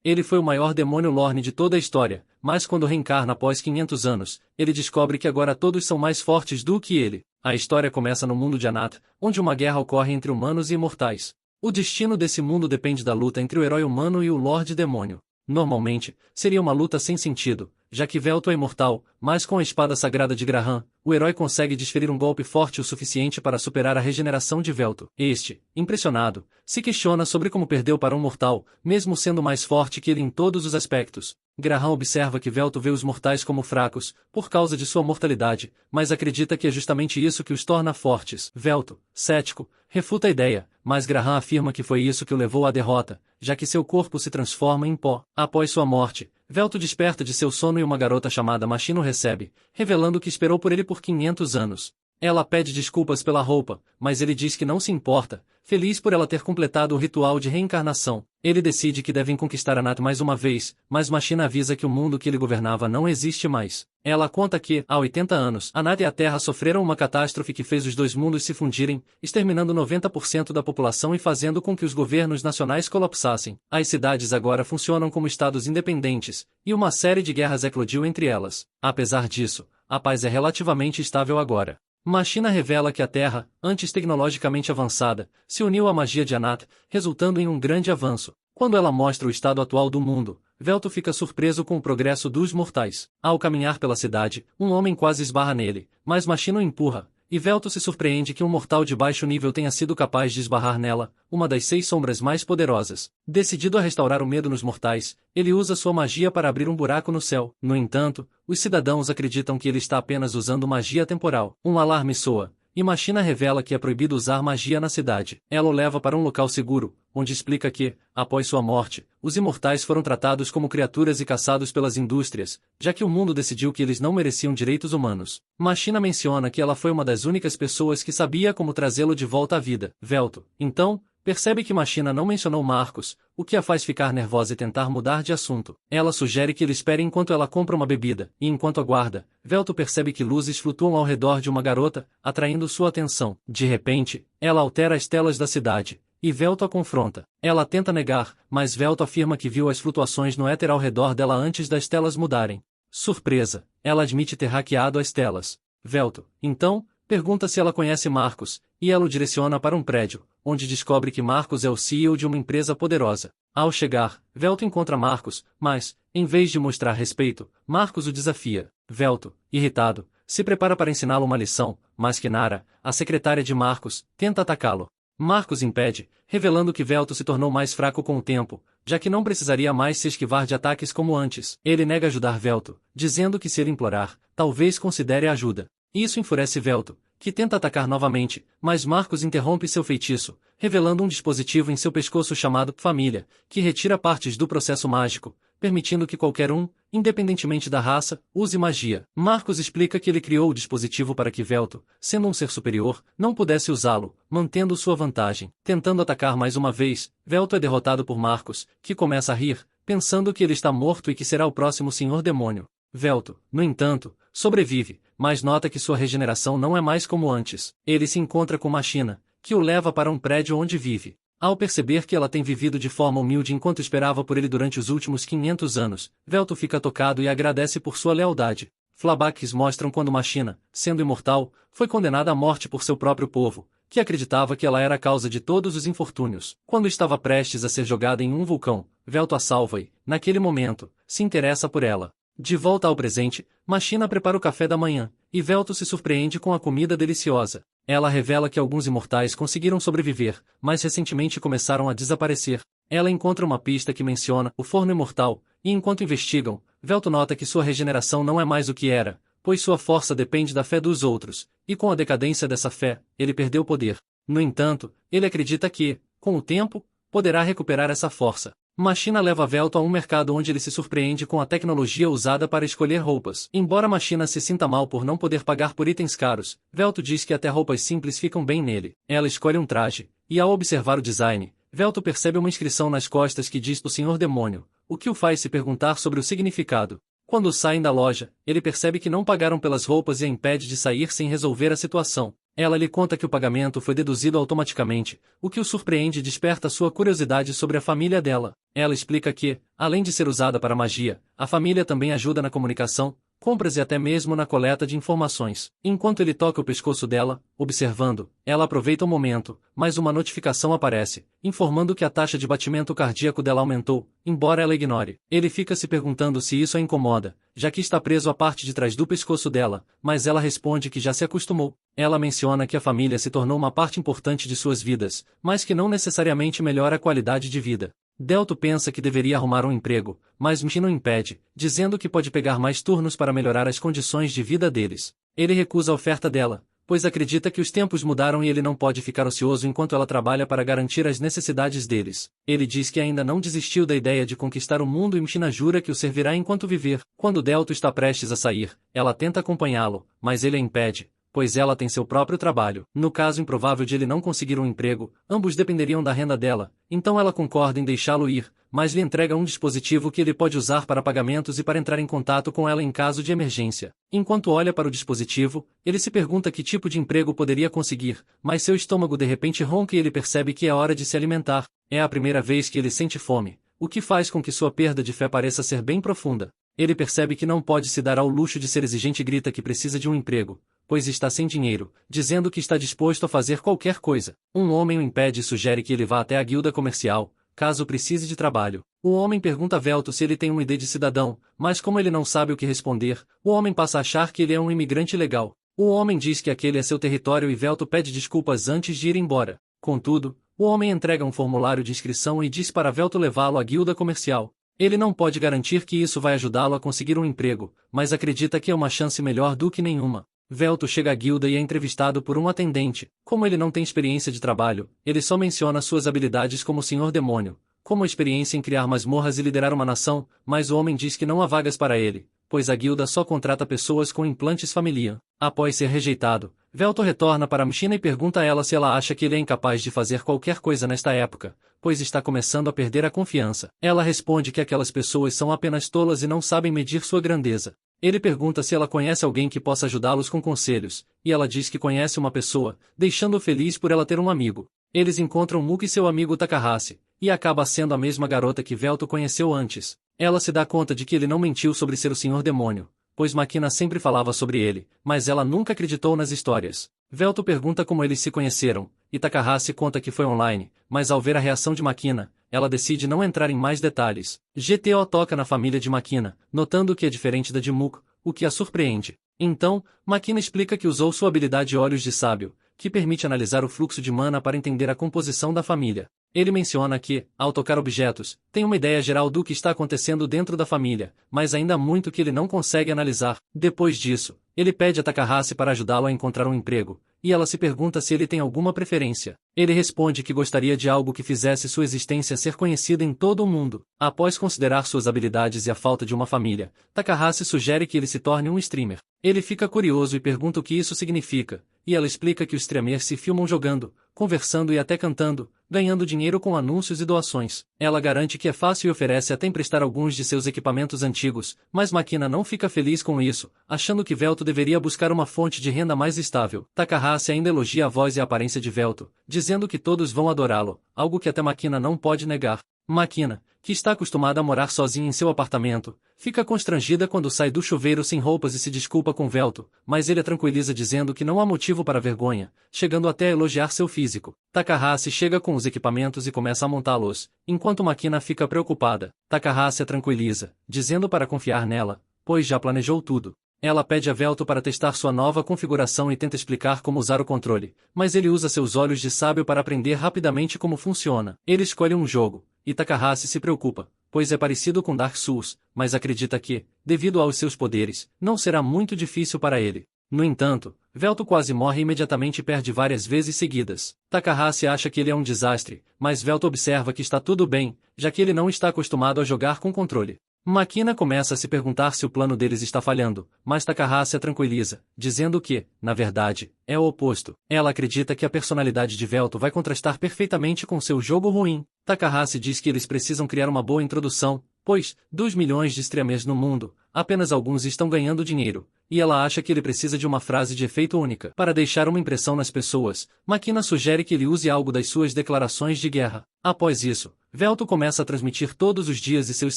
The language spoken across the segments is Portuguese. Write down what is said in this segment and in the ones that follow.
Ele foi o maior demônio Lorne de toda a história, mas quando reencarna após 500 anos, ele descobre que agora todos são mais fortes do que ele. A história começa no mundo de Anat, onde uma guerra ocorre entre humanos e imortais. O destino desse mundo depende da luta entre o herói humano e o Lorde Demônio. Normalmente, seria uma luta sem sentido, já que Velto é imortal, mas com a espada sagrada de Graham, o herói consegue desferir um golpe forte o suficiente para superar a regeneração de Velto. Este, impressionado, se questiona sobre como perdeu para um mortal, mesmo sendo mais forte que ele em todos os aspectos. Graham observa que Velto vê os mortais como fracos, por causa de sua mortalidade, mas acredita que é justamente isso que os torna fortes. Velto, cético, refuta a ideia, mas Graham afirma que foi isso que o levou à derrota, já que seu corpo se transforma em pó. Após sua morte, Velto desperta de seu sono e uma garota chamada Machina o recebe, revelando que esperou por ele por 500 anos. Ela pede desculpas pela roupa, mas ele diz que não se importa, feliz por ela ter completado o ritual de reencarnação. Ele decide que devem conquistar Anat mais uma vez, mas Machina avisa que o mundo que ele governava não existe mais. Ela conta que, há 80 anos, Anat e a Terra sofreram uma catástrofe que fez os dois mundos se fundirem, exterminando 90% da população e fazendo com que os governos nacionais colapsassem. As cidades agora funcionam como estados independentes, e uma série de guerras eclodiu entre elas. Apesar disso, a paz é relativamente estável agora. Machina revela que a Terra, antes tecnologicamente avançada, se uniu à magia de Anat, resultando em um grande avanço. Quando ela mostra o estado atual do mundo, Velto fica surpreso com o progresso dos mortais. Ao caminhar pela cidade, um homem quase esbarra nele, mas Machina o empurra, e Velto se surpreende que um mortal de baixo nível tenha sido capaz de esbarrar nela, uma das 6 sombras mais poderosas. Decidido a restaurar o medo nos mortais, ele usa sua magia para abrir um buraco no céu. No entanto, os cidadãos acreditam que ele está apenas usando magia temporal. Um alarme soa, e Machina revela que é proibido usar magia na cidade. Ela o leva para um local seguro, onde explica que, após sua morte, os imortais foram tratados como criaturas e caçados pelas indústrias, já que o mundo decidiu que eles não mereciam direitos humanos. Machina menciona que ela foi uma das únicas pessoas que sabia como trazê-lo de volta à vida. Velto, então, percebe que Machina não mencionou Marcos, o que a faz ficar nervosa e tentar mudar de assunto. Ela sugere que ele espere enquanto ela compra uma bebida, e enquanto aguarda, Velto percebe que luzes flutuam ao redor de uma garota, atraindo sua atenção. De repente, ela altera as telas da cidade, e Velto a confronta. Ela tenta negar, mas Velto afirma que viu as flutuações no éter ao redor dela antes das telas mudarem. Surpresa, ela admite ter hackeado as telas. Velto, então, pergunta se ela conhece Marcos, e ela o direciona para um prédio, onde descobre que Marcos é o CEO de uma empresa poderosa. Ao chegar, Velto encontra Marcos, mas, em vez de mostrar respeito, Marcos o desafia. Velto, irritado, se prepara para ensiná-lo uma lição, mas Kinara, a secretária de Marcos, tenta atacá-lo. Marcos impede, revelando que Velto se tornou mais fraco com o tempo, já que não precisaria mais se esquivar de ataques como antes. Ele nega ajudar Velto, dizendo que se ele implorar, talvez considere a ajuda. Isso enfurece Velto, que tenta atacar novamente, mas Marcos interrompe seu feitiço, revelando um dispositivo em seu pescoço chamado Família, que retira partes do processo mágico, permitindo que qualquer um, independentemente da raça, use magia. Marcos explica que ele criou o dispositivo para que Velto, sendo um ser superior, não pudesse usá-lo, mantendo sua vantagem. Tentando atacar mais uma vez, Velto é derrotado por Marcos, que começa a rir, pensando que ele está morto e que será o próximo Senhor Demônio. Velto, no entanto, sobrevive, mas nota que sua regeneração não é mais como antes. Ele se encontra com Machina, que o leva para um prédio onde vive. Ao perceber que ela tem vivido de forma humilde enquanto esperava por ele durante os últimos 500 anos, Velto fica tocado e agradece por sua lealdade. Flashbacks mostram quando Machina, sendo imortal, foi condenada à morte por seu próprio povo, que acreditava que ela era a causa de todos os infortúnios. Quando estava prestes a ser jogada em um vulcão, Velto a salva e, naquele momento, se interessa por ela. De volta ao presente, Machina prepara o café da manhã, e Velto se surpreende com a comida deliciosa. Ela revela que alguns imortais conseguiram sobreviver, mas recentemente começaram a desaparecer. Ela encontra uma pista que menciona o forno imortal, e enquanto investigam, Velto nota que sua regeneração não é mais o que era, pois sua força depende da fé dos outros, e com a decadência dessa fé, ele perdeu poder. No entanto, ele acredita que, com o tempo, poderá recuperar essa força. Machina leva Velto a um mercado onde ele se surpreende com a tecnologia usada para escolher roupas. Embora Machina se sinta mal por não poder pagar por itens caros, Velto diz que até roupas simples ficam bem nele. Ela escolhe um traje, e ao observar o design, Velto percebe uma inscrição nas costas que diz o Senhor Demônio, o que o faz se perguntar sobre o significado. Quando saem da loja, ele percebe que não pagaram pelas roupas e a impede de sair sem resolver a situação. Ela lhe conta que o pagamento foi deduzido automaticamente, o que o surpreende e desperta sua curiosidade sobre a família dela. Ela explica que, além de ser usada para magia, a família também ajuda na comunicação, compras e até mesmo na coleta de informações. Enquanto ele toca o pescoço dela, observando, ela aproveita o momento, mas uma notificação aparece, informando que a taxa de batimento cardíaco dela aumentou, embora ela ignore. Ele fica se perguntando se isso a incomoda, já que está preso à parte de trás do pescoço dela, mas ela responde que já se acostumou. Ela menciona que a família se tornou uma parte importante de suas vidas, mas que não necessariamente melhora a qualidade de vida. Delto pensa que deveria arrumar um emprego, mas Machina o impede, dizendo que pode pegar mais turnos para melhorar as condições de vida deles. Ele recusa a oferta dela, pois acredita que os tempos mudaram e ele não pode ficar ocioso enquanto ela trabalha para garantir as necessidades deles. Ele diz que ainda não desistiu da ideia de conquistar o mundo e Machina jura que o servirá enquanto viver. Quando Delto está prestes a sair, ela tenta acompanhá-lo, mas ele a impede, pois ela tem seu próprio trabalho. No caso improvável de ele não conseguir um emprego, ambos dependeriam da renda dela, então ela concorda em deixá-lo ir, mas lhe entrega um dispositivo que ele pode usar para pagamentos e para entrar em contato com ela em caso de emergência. Enquanto olha para o dispositivo, ele se pergunta que tipo de emprego poderia conseguir, mas seu estômago de repente ronca e ele percebe que é hora de se alimentar. É a primeira vez que ele sente fome, o que faz com que sua perda de fé pareça ser bem profunda. Ele percebe que não pode se dar ao luxo de ser exigente e grita que precisa de um emprego, pois está sem dinheiro, dizendo que está disposto a fazer qualquer coisa. Um homem o impede e sugere que ele vá até a guilda comercial, caso precise de trabalho. O homem pergunta a Velto se ele tem uma ideia de cidadão, mas como ele não sabe o que responder, o homem passa a achar que ele é um imigrante legal. O homem diz que aquele é seu território e Velto pede desculpas antes de ir embora. Contudo, o homem entrega um formulário de inscrição e diz para Velto levá-lo à guilda comercial. Ele não pode garantir que isso vai ajudá-lo a conseguir um emprego, mas acredita que é uma chance melhor do que nenhuma. Velto chega à guilda e é entrevistado por um atendente. Como ele não tem experiência de trabalho, ele só menciona suas habilidades como Senhor Demônio, como a experiência em criar masmorras e liderar uma nação, mas o homem diz que não há vagas para ele, pois a guilda só contrata pessoas com implantes familiar. Após ser rejeitado, Velto retorna para Machina e pergunta a ela se ela acha que ele é incapaz de fazer qualquer coisa nesta época, pois está começando a perder a confiança. Ela responde que aquelas pessoas são apenas tolas e não sabem medir sua grandeza. Ele pergunta se ela conhece alguém que possa ajudá-los com conselhos, e ela diz que conhece uma pessoa, deixando-o feliz por ela ter um amigo. Eles encontram Muka e seu amigo Takahashi, e acaba sendo a mesma garota que Velto conheceu antes. Ela se dá conta de que ele não mentiu sobre ser o Senhor Demônio, pois Makina sempre falava sobre ele, mas ela nunca acreditou nas histórias. Velto pergunta como eles se conheceram, e Takahashi conta que foi online, mas ao ver a reação de Makina, ela decide não entrar em mais detalhes. GTO toca na família de Makina, notando que é diferente da de Muka, o que a surpreende. Então, Makina explica que usou sua habilidade Olhos de Sábio, que permite analisar o fluxo de mana para entender a composição da família. Ele menciona que, ao tocar objetos, tem uma ideia geral do que está acontecendo dentro da família, mas ainda há muito que ele não consegue analisar. Depois disso, ele pede a Takahashi para ajudá-lo a encontrar um emprego, e ela se pergunta se ele tem alguma preferência. Ele responde que gostaria de algo que fizesse sua existência ser conhecida em todo o mundo. Após considerar suas habilidades e a falta de uma família, Takahashi sugere que ele se torne um streamer. Ele fica curioso e pergunta o que isso significa, e ela explica que os streamers se filmam jogando, conversando e até cantando, ganhando dinheiro com anúncios e doações. Ela garante que é fácil e oferece até emprestar alguns de seus equipamentos antigos, mas Makina não fica feliz com isso, achando que Velto deveria buscar uma fonte de renda mais estável. Takahashi ainda elogia a voz e a aparência de Velto, dizendo que todos vão adorá-lo, algo que até Makina não pode negar. Makina, que está acostumada a morar sozinha em seu apartamento, fica constrangida quando sai do chuveiro sem roupas e se desculpa com Velto, mas ele a tranquiliza dizendo que não há motivo para vergonha, chegando até a elogiar seu físico. Takahashi chega com os equipamentos e começa a montá-los, enquanto Makina fica preocupada. Takahashi a tranquiliza, dizendo para confiar nela, pois já planejou tudo. Ela pede a Velto para testar sua nova configuração e tenta explicar como usar o controle, mas ele usa seus olhos de sábio para aprender rapidamente como funciona. Ele escolhe um jogo, e Takahashi se preocupa, pois é parecido com Dark Souls, mas acredita que, devido aos seus poderes, não será muito difícil para ele. No entanto, Velto quase morre e imediatamente perde várias vezes seguidas. Takahashi acha que ele é um desastre, mas Velto observa que está tudo bem, já que ele não está acostumado a jogar com controle. Makina começa a se perguntar se o plano deles está falhando, mas Takahashi a tranquiliza, dizendo que, na verdade, é o oposto. Ela acredita que a personalidade de Velto vai contrastar perfeitamente com seu jogo ruim. Takahashi diz que eles precisam criar uma boa introdução, pois, 2 milhões de streamers no mundo, apenas alguns estão ganhando dinheiro, e ela acha que ele precisa de uma frase de efeito única para deixar uma impressão nas pessoas. Makina sugere que ele use algo das suas declarações de guerra. Após isso, Velto começa a transmitir todos os dias e seus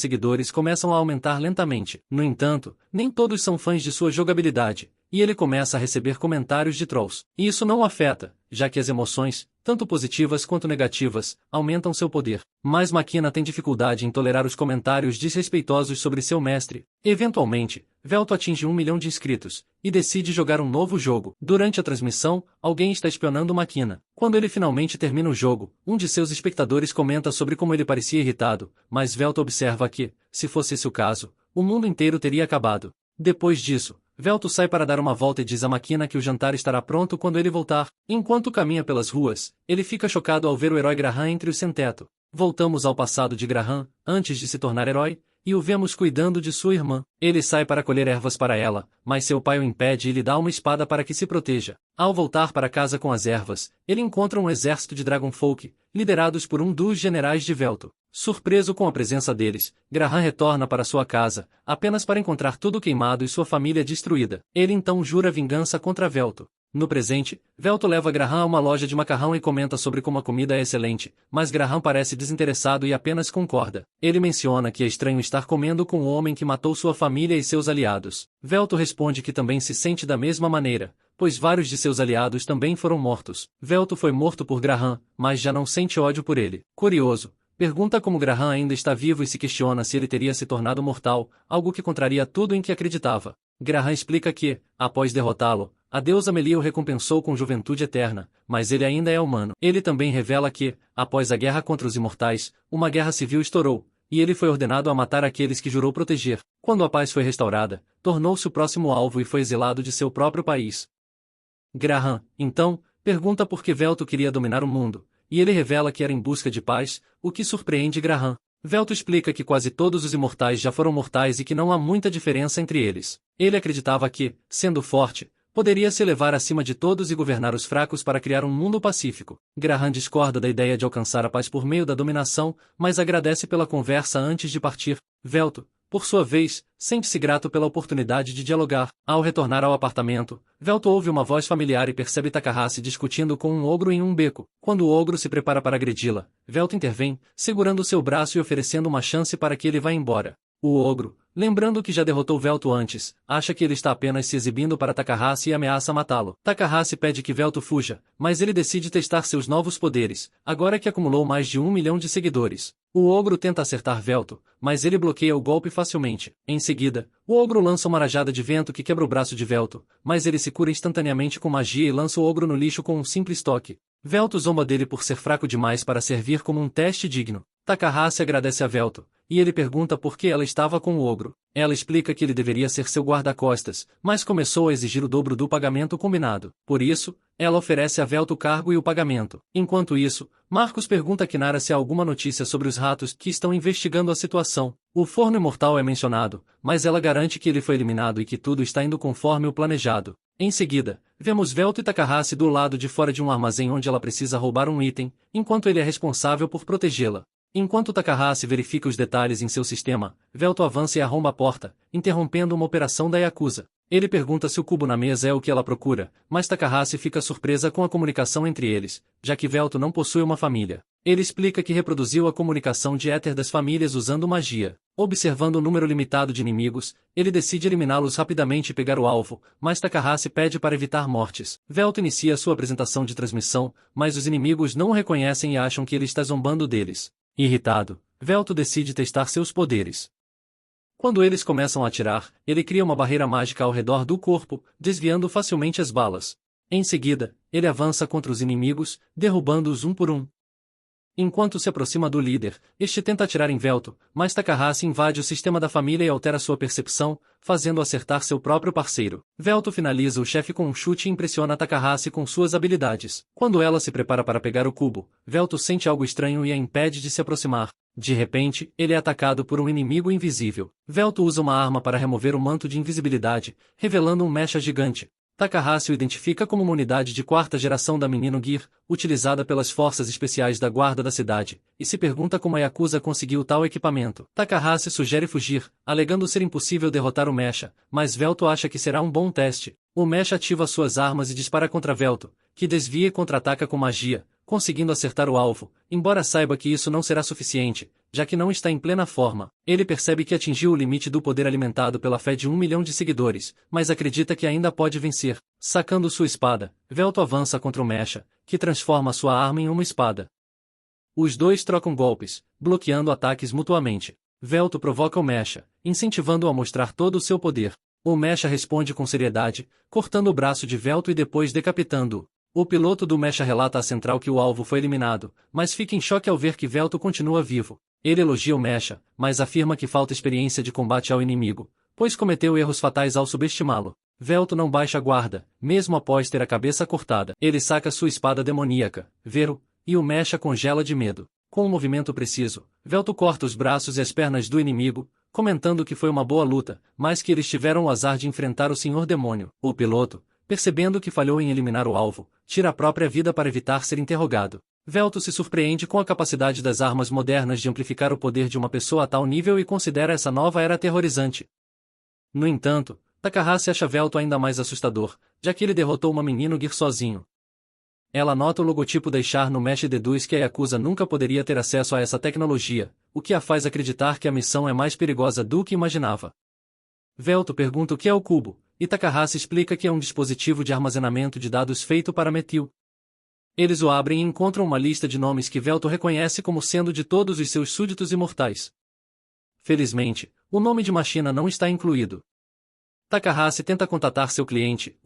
seguidores começam a aumentar lentamente. No entanto, nem todos são fãs de sua jogabilidade, e ele começa a receber comentários de trolls. E isso não o afeta, já que as emoções, tanto positivas quanto negativas, aumentam seu poder. Mas Makina tem dificuldade em tolerar os comentários desrespeitosos sobre seu mestre. Eventualmente, Velto atinge 1 milhão de inscritos, e decide jogar um novo jogo. Durante a transmissão, alguém está espionando Makina. Quando ele finalmente termina o jogo, um de seus espectadores comenta sobre como ele parecia irritado, mas Velto observa que, se fosse esse o caso, o mundo inteiro teria acabado. Depois disso, Velto sai para dar uma volta e diz a Makina que o jantar estará pronto quando ele voltar. Enquanto caminha pelas ruas, ele fica chocado ao ver o herói Graham entre o sem-teto. Voltamos ao passado de Graham, antes de se tornar herói, e o vemos cuidando de sua irmã. Ele sai para colher ervas para ela, mas seu pai o impede e lhe dá uma espada para que se proteja. Ao voltar para casa com as ervas, ele encontra um exército de Dragonfolk, liderados por um dos generais de Velto. Surpreso com a presença deles, Graham retorna para sua casa, apenas para encontrar tudo queimado e sua família destruída. Ele então jura vingança contra Velto. No presente, Velto leva Graham a uma loja de macarrão e comenta sobre como a comida é excelente, mas Graham parece desinteressado e apenas concorda. Ele menciona que é estranho estar comendo com o homem que matou sua família e seus aliados. Velto responde que também se sente da mesma maneira, pois vários de seus aliados também foram mortos. Velto foi morto por Graham, mas já não sente ódio por ele. Curioso, pergunta como Graham ainda está vivo e se questiona se ele teria se tornado mortal, algo que contraria tudo em que acreditava. Graham explica que, após derrotá-lo, a deusa Melia o recompensou com juventude eterna, mas ele ainda é humano. Ele também revela que, após a guerra contra os imortais, uma guerra civil estourou, e ele foi ordenado a matar aqueles que jurou proteger. Quando a paz foi restaurada, tornou-se o próximo alvo e foi exilado de seu próprio país. Graham, então, pergunta por que Velto queria dominar o mundo, e ele revela que era em busca de paz, o que surpreende Graham. Velto explica que quase todos os imortais já foram mortais e que não há muita diferença entre eles. Ele acreditava que, sendo forte, poderia se elevar acima de todos e governar os fracos para criar um mundo pacífico. Graham discorda da ideia de alcançar a paz por meio da dominação, mas agradece pela conversa antes de partir. Velto, por sua vez, sente-se grato pela oportunidade de dialogar. Ao retornar ao apartamento, Velto ouve uma voz familiar e percebe Takahashi discutindo com um ogro em um beco. Quando o ogro se prepara para agredi-la, Velto intervém, segurando seu braço e oferecendo uma chance para que ele vá embora. O ogro, lembrando que já derrotou Velto antes, acha que ele está apenas se exibindo para Takahashi e ameaça matá-lo. Takahashi pede que Velto fuja, mas ele decide testar seus novos poderes, agora que acumulou mais de 1 milhão de seguidores. O ogro tenta acertar Velto, mas ele bloqueia o golpe facilmente. Em seguida, o ogro lança uma rajada de vento que quebra o braço de Velto, mas ele se cura instantaneamente com magia e lança o ogro no lixo com um simples toque. Velto zomba dele por ser fraco demais para servir como um teste digno. Takahashi agradece a Velto, e ele pergunta por que ela estava com o ogro. Ela explica que ele deveria ser seu guarda-costas, mas começou a exigir o dobro do pagamento combinado. Por isso, ela oferece a Velto o cargo e o pagamento. Enquanto isso, Marcos pergunta a Kinara se há alguma notícia sobre os ratos que estão investigando a situação. O forno imortal é mencionado, mas ela garante que ele foi eliminado e que tudo está indo conforme o planejado. Em seguida, vemos Velto e Takahashi do lado de fora de um armazém onde ela precisa roubar um item, enquanto ele é responsável por protegê-la. Enquanto Takahashi verifica os detalhes em seu sistema, Velto avança e arromba a porta, interrompendo uma operação da Yakuza. Ele pergunta se o cubo na mesa é o que ela procura, mas Takahashi fica surpresa com a comunicação entre eles, já que Velto não possui uma família. Ele explica que reproduziu a comunicação de éter das famílias usando magia. Observando o número limitado de inimigos, ele decide eliminá-los rapidamente e pegar o alvo, mas Takahashi pede para evitar mortes. Velto inicia sua apresentação de transmissão, mas os inimigos não o reconhecem e acham que ele está zombando deles. Irritado, Velto decide testar seus poderes. Quando eles começam a atirar, ele cria uma barreira mágica ao redor do corpo, desviando facilmente as balas. Em seguida, ele avança contra os inimigos, derrubando-os um por um. Enquanto se aproxima do líder, este tenta atirar em Velto, mas Takahashi invade o sistema da família e altera sua percepção, fazendo acertar seu próprio parceiro. Velto finaliza o chefe com um chute e impressiona Takahashi com suas habilidades. Quando ela se prepara para pegar o cubo, Velto sente algo estranho e a impede de se aproximar. De repente, ele é atacado por um inimigo invisível. Velto usa uma arma para remover o manto de invisibilidade, revelando um mecha gigante. Takahashi o identifica como uma unidade de quarta geração da Menino Gear, utilizada pelas forças especiais da guarda da cidade, e se pergunta como a Yakuza conseguiu tal equipamento. Takahashi sugere fugir, alegando ser impossível derrotar o Mecha, mas Velto acha que será um bom teste. O Mecha ativa suas armas e dispara contra Velto, que desvia e contra-ataca com magia, conseguindo acertar o alvo, embora saiba que isso não será suficiente, já que não está em plena forma. Ele percebe que atingiu o limite do poder alimentado pela fé de 1 milhão de seguidores, mas acredita que ainda pode vencer. Sacando sua espada, Velto avança contra o Mecha, que transforma sua arma em uma espada. Os dois trocam golpes, bloqueando ataques mutuamente. Velto provoca o Mecha, incentivando-o a mostrar todo o seu poder. O Mecha responde com seriedade, cortando o braço de Velto e depois decapitando-o. O piloto do Mecha relata à central que o alvo foi eliminado, mas fica em choque ao ver que Velto continua vivo. Ele elogia o Mecha, mas afirma que falta experiência de combate ao inimigo, pois cometeu erros fatais ao subestimá-lo. Velto não baixa a guarda, mesmo após ter a cabeça cortada. Ele saca sua espada demoníaca, Vero, e o Mecha congela de medo. Com um movimento preciso, Velto corta os braços e as pernas do inimigo, comentando que foi uma boa luta, mas que eles tiveram o azar de enfrentar o Senhor Demônio. O piloto, percebendo que falhou em eliminar o alvo, tira a própria vida para evitar ser interrogado. Velto se surpreende com a capacidade das armas modernas de amplificar o poder de uma pessoa a tal nível e considera essa nova era aterrorizante. No entanto, Takahashi acha Velto ainda mais assustador, já que ele derrotou uma Menino Gear sozinho. Ela nota o logotipo da Char no Mecha e deduz que a Yakuza nunca poderia ter acesso a essa tecnologia, o que a faz acreditar que a missão é mais perigosa do que imaginava. Velto pergunta o que é o cubo, e Takahashi explica que é um dispositivo de armazenamento de dados feito para Metil. Eles o abrem e encontram uma lista de nomes que Velto reconhece como sendo de todos os seus súditos imortais. Felizmente, o nome de Machina não está incluído. Takahashi tenta contatar seu cliente,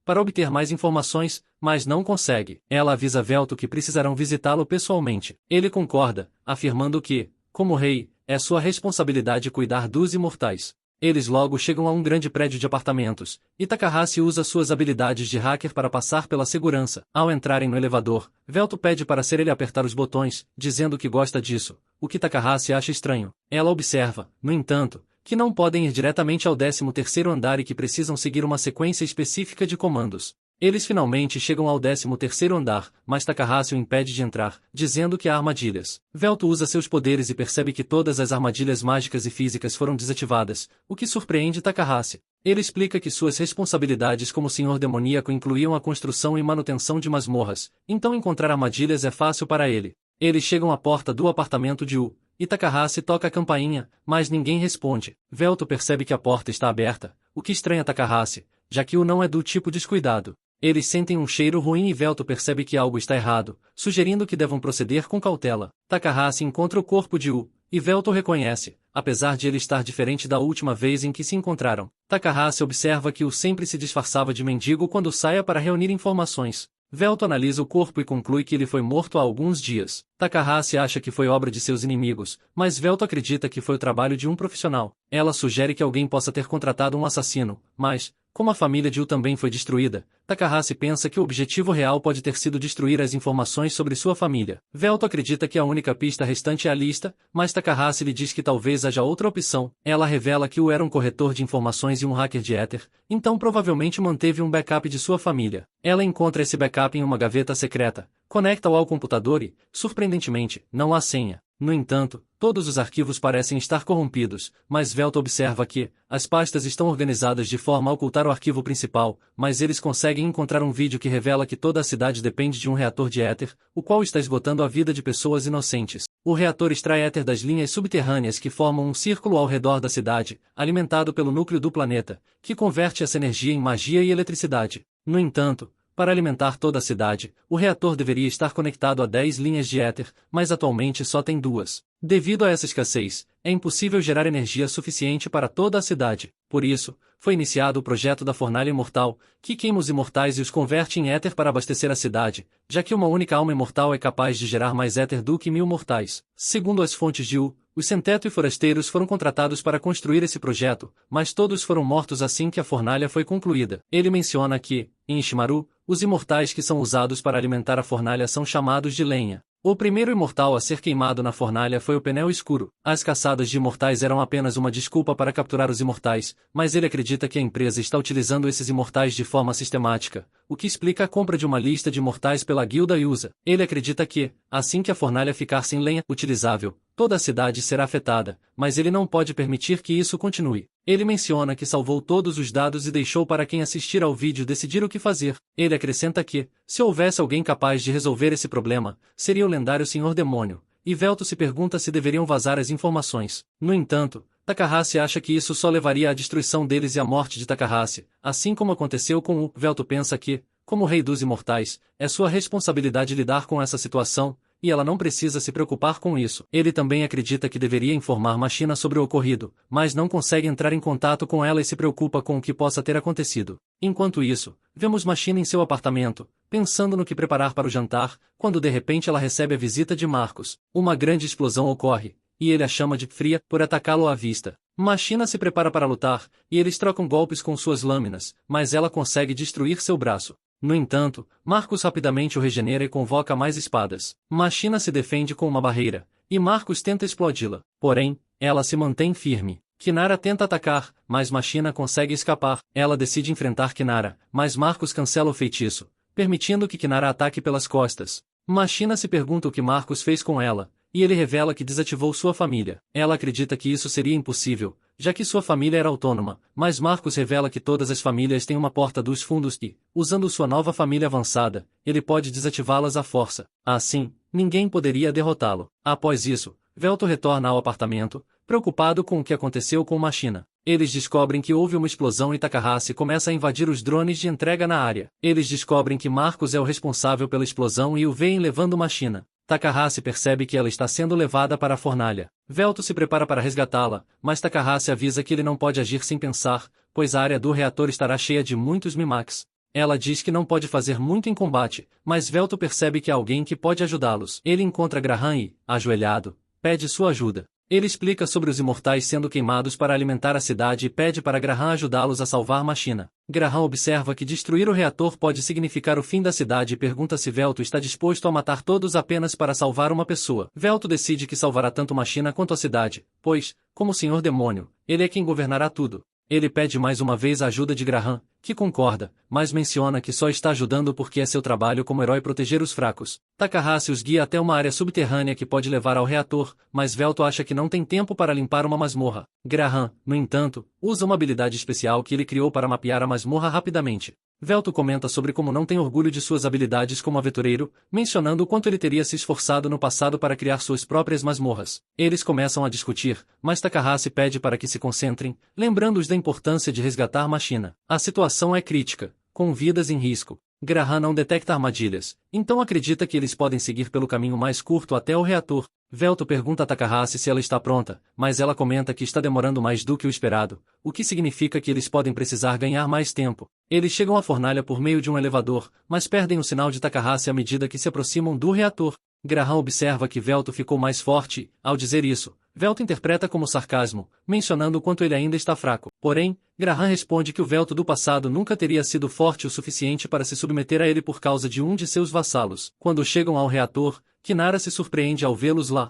para obter mais informações, mas não consegue. Ela avisa Velto que precisarão visitá-lo pessoalmente. Ele concorda, afirmando que, como rei, é sua responsabilidade cuidar dos imortais. Eles logo chegam a um grande prédio de apartamentos, e Takahashi usa suas habilidades de hacker para passar pela segurança. Ao entrarem no elevador, Velto pede para ser ele a apertar os botões, dizendo que gosta disso, o que Takahashi acha estranho. Ela observa, no entanto, que não podem ir diretamente ao 13º andar e que precisam seguir uma sequência específica de comandos. Eles finalmente chegam ao 13º andar, mas Takahashi o impede de entrar, dizendo que há armadilhas. Velto usa seus poderes e percebe que todas as armadilhas mágicas e físicas foram desativadas, o que surpreende Takahashi. Ele explica que suas responsabilidades como Senhor Demoníaco incluíam a construção e manutenção de masmorras, então encontrar armadilhas é fácil para ele. Eles chegam à porta do apartamento de e Takahashi toca a campainha, mas ninguém responde. Velto percebe que a porta está aberta, o que estranha Takahashi, já que não é do tipo descuidado. Eles sentem um cheiro ruim e Velto percebe que algo está errado, sugerindo que devam proceder com cautela. Takahashi encontra o corpo de e Velto reconhece, apesar de ele estar diferente da última vez em que se encontraram. Takahashi observa que sempre se disfarçava de mendigo quando saia para reunir informações. Velto analisa o corpo e conclui que ele foi morto há alguns dias. Takahashi acha que foi obra de seus inimigos, mas Velto acredita que foi o trabalho de um profissional. Ela sugere que alguém possa ter contratado um assassino, mas, como a família de também foi destruída, Takahashi pensa que o objetivo real pode ter sido destruir as informações sobre sua família. Velto acredita que a única pista restante é a lista, mas Takahashi lhe diz que talvez haja outra opção. Ela revela que era um corretor de informações e um hacker de éter, então provavelmente manteve um backup de sua família. Ela encontra esse backup em uma gaveta secreta, conecta-o ao computador e, surpreendentemente, não há senha. No entanto, todos os arquivos parecem estar corrompidos, mas Velto observa que as pastas estão organizadas de forma a ocultar o arquivo principal, mas eles conseguem encontrar um vídeo que revela que toda a cidade depende de um reator de éter, o qual está esgotando a vida de pessoas inocentes. O reator extrai éter das linhas subterrâneas que formam um círculo ao redor da cidade, alimentado pelo núcleo do planeta, que converte essa energia em magia e eletricidade. No entanto, para alimentar toda a cidade, o reator deveria estar conectado a 10 linhas de éter, mas atualmente só tem 2. Devido a essa escassez, é impossível gerar energia suficiente para toda a cidade. Por isso, foi iniciado o projeto da Fornalha Imortal, que queima os imortais e os converte em éter para abastecer a cidade, já que uma única alma imortal é capaz de gerar mais éter do que 1000 mortais. Segundo as fontes de os sem-teto e forasteiros foram contratados para construir esse projeto, mas todos foram mortos assim que a fornalha foi concluída. Ele menciona que, em Ishimaru, os imortais que são usados para alimentar a fornalha são chamados de lenha. O primeiro imortal a ser queimado na fornalha foi o Pneu Escuro. As caçadas de imortais eram apenas uma desculpa para capturar os imortais, mas ele acredita que a empresa está utilizando esses imortais de forma sistemática, o que explica a compra de uma lista de imortais pela guilda Yusa. Ele acredita que, assim que a fornalha ficar sem lenha utilizável, toda a cidade será afetada, mas ele não pode permitir que isso continue. Ele menciona que salvou todos os dados e deixou para quem assistir ao vídeo decidir o que fazer. Ele acrescenta que, se houvesse alguém capaz de resolver esse problema, seria o lendário Senhor Demônio, e Velto se pergunta se deveriam vazar as informações. No entanto, Takahashi acha que isso só levaria à destruição deles e à morte de Takahashi, assim como aconteceu com o Velto pensa que, como rei dos imortais, é sua responsabilidade lidar com essa situação, e ela não precisa se preocupar com isso. Ele também acredita que deveria informar Machina sobre o ocorrido, mas não consegue entrar em contato com ela e se preocupa com o que possa ter acontecido. Enquanto isso, vemos Machina em seu apartamento, pensando no que preparar para o jantar, quando de repente ela recebe a visita de Marcos. Uma grande explosão ocorre, e ele a chama de fria por atacá-lo à vista. Machina se prepara para lutar, e eles trocam golpes com suas lâminas, mas ela consegue destruir seu braço. No entanto, Marcos rapidamente o regenera e convoca mais espadas. Machina se defende com uma barreira, e Marcos tenta explodi-la. Porém, ela se mantém firme. Kinara tenta atacar, mas Machina consegue escapar. Ela decide enfrentar Kinara, mas Marcos cancela o feitiço, permitindo que Kinara ataque pelas costas. Machina se pergunta o que Marcos fez com ela, e ele revela que desativou sua família. Ela acredita que isso seria impossível, já que sua família era autônoma, mas Marcos revela que todas as famílias têm uma porta dos fundos e, usando sua nova família avançada, ele pode desativá-las à força. Assim, ninguém poderia derrotá-lo. Após isso, Velto retorna ao apartamento, preocupado com o que aconteceu com Machina. Eles descobrem que houve uma explosão e Takahashi começa a invadir os drones de entrega na área. Eles descobrem que Marcos é o responsável pela explosão e o veem levando Machina. Takahashi percebe que ela está sendo levada para a fornalha. Velto se prepara para resgatá-la, mas Takahashi avisa que ele não pode agir sem pensar, pois a área do reator estará cheia de muitos Mimaks. Ela diz que não pode fazer muito em combate, mas Velto percebe que há alguém que pode ajudá-los. Ele encontra Graham e, ajoelhado, pede sua ajuda. Ele explica sobre os imortais sendo queimados para alimentar a cidade e pede para Graham ajudá-los a salvar Machina. Graham observa que destruir o reator pode significar o fim da cidade e pergunta se Velto está disposto a matar todos apenas para salvar uma pessoa. Velto decide que salvará tanto Machina quanto a cidade, pois, como Senhor Demônio, ele é quem governará tudo. Ele pede mais uma vez a ajuda de Graham, que concorda, mas menciona que só está ajudando porque é seu trabalho como herói proteger os fracos. Takahashi os guia até uma área subterrânea que pode levar ao reator, mas Velto acha que não tem tempo para limpar uma masmorra. Graham, no entanto, usa uma habilidade especial que ele criou para mapear a masmorra rapidamente. Velto comenta sobre como não tem orgulho de suas habilidades como aventureiro, mencionando o quanto ele teria se esforçado no passado para criar suas próprias masmorras. Eles começam a discutir, mas Takahashi pede para que se concentrem, lembrando-os da importância de resgatar Machina. A situação é crítica, com vidas em risco. Graham não detecta armadilhas, então acredita que eles podem seguir pelo caminho mais curto até o reator. Velto pergunta a Takahashi se ela está pronta, mas ela comenta que está demorando mais do que o esperado, o que significa que eles podem precisar ganhar mais tempo. Eles chegam à fornalha por meio de um elevador, mas perdem o sinal de Takahashi à medida que se aproximam do reator. Graham observa que Velto ficou mais forte, ao dizer isso, Velto interpreta como sarcasmo, mencionando o quanto ele ainda está fraco. Porém, Graham responde que o Velto do passado nunca teria sido forte o suficiente para se submeter a ele por causa de um de seus vassalos. Quando chegam ao reator, Kinara se surpreende ao vê-los lá.